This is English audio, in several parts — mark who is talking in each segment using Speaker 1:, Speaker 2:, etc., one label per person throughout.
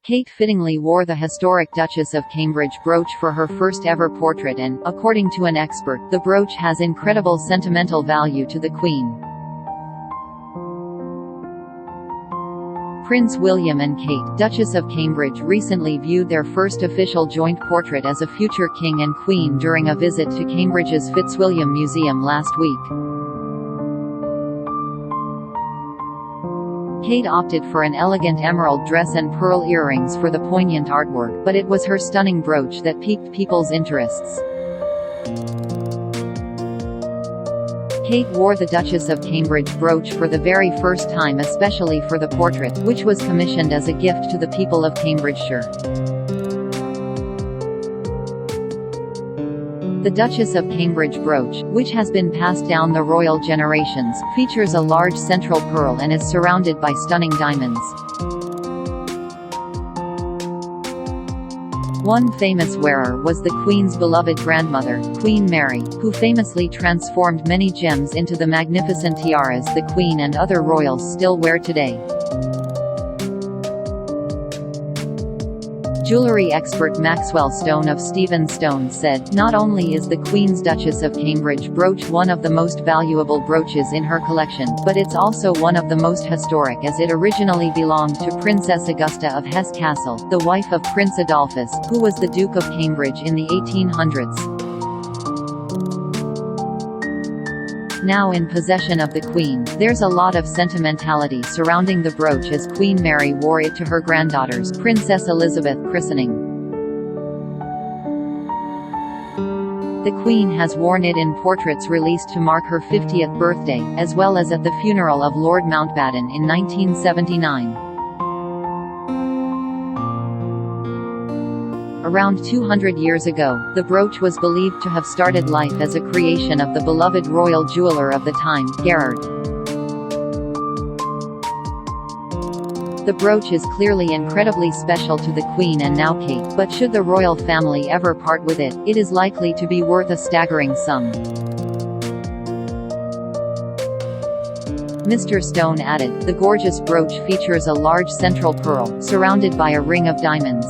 Speaker 1: Kate fittingly wore the historic Duchess of Cambridge brooch for her first ever portrait and, according to an expert, the brooch has incredible sentimental value to the Queen. Prince William and Kate, Duchess of Cambridge, recently viewed their first official joint portrait as a future king and queen during a visit to Cambridge's Fitzwilliam Museum last week. Kate opted for an elegant emerald dress and pearl earrings for the poignant artwork, but it was her stunning brooch that piqued people's interests. Kate wore the Duchess of Cambridge brooch for the very first time, especially for the portrait, which was commissioned as a gift to the people of Cambridgeshire. The Duchess of Cambridge brooch, which has been passed down the royal generations, features a large central pearl and is surrounded by stunning diamonds. One famous wearer was the Queen's beloved grandmother, Queen Mary, who famously transformed many gems into the magnificent tiaras the Queen and other royals still wear today. Jewelry expert Maxwell Stone of Stephen Stone said, "Not only is the Queen's Duchess of Cambridge brooch one of the most valuable brooches in her collection, but it's also one of the most historic, as it originally belonged to Princess Augusta of Hesse-Kassel, the wife of Prince Adolphus, who was the Duke of Cambridge in the 1800s. Now in possession of the Queen, there's a lot of sentimentality surrounding the brooch, as Queen Mary wore it to her granddaughter's, Princess Elizabeth, christening. The Queen has worn it in portraits released to mark her 50th birthday, as well as at the funeral of Lord Mountbatten in 1979. Around 200 years ago, the brooch was believed to have started life as a creation of the beloved royal jeweler of the time, Gerard. The brooch is clearly incredibly special to the Queen and now Kate, but should the royal family ever part with it, it is likely to be worth a staggering sum. Mr. Stone added, "The gorgeous brooch features a large central pearl, surrounded by a ring of diamonds.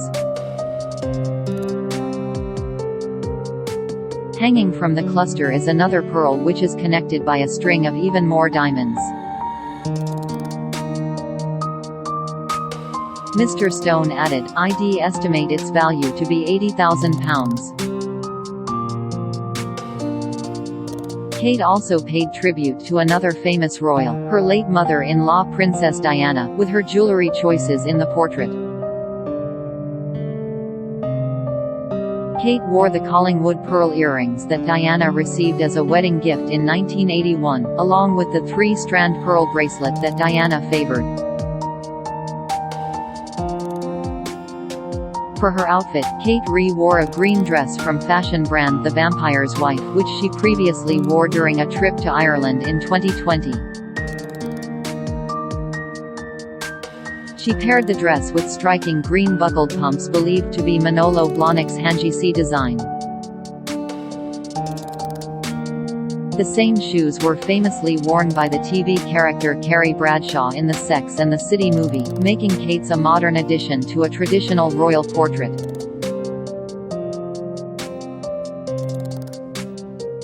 Speaker 1: Hanging from the cluster is another pearl which is connected by a string of even more diamonds." Mr. Stone added, "I'd estimate its value to be £80,000. Kate also paid tribute to another famous royal, her late mother-in-law Princess Diana, with her jewellery choices in the portrait. Kate wore the Collingwood pearl earrings that Diana received as a wedding gift in 1981, along with the 3-strand pearl bracelet that Diana favored. For her outfit, Kate wore a green dress from fashion brand The Vampire's Wife, which she previously wore during a trip to Ireland in 2020. She paired the dress with striking green buckled pumps believed to be Manolo Blahnik's Hangysi design. The same shoes were famously worn by the TV character Carrie Bradshaw in the Sex and the City movie, making Kate's a modern addition to a traditional royal portrait.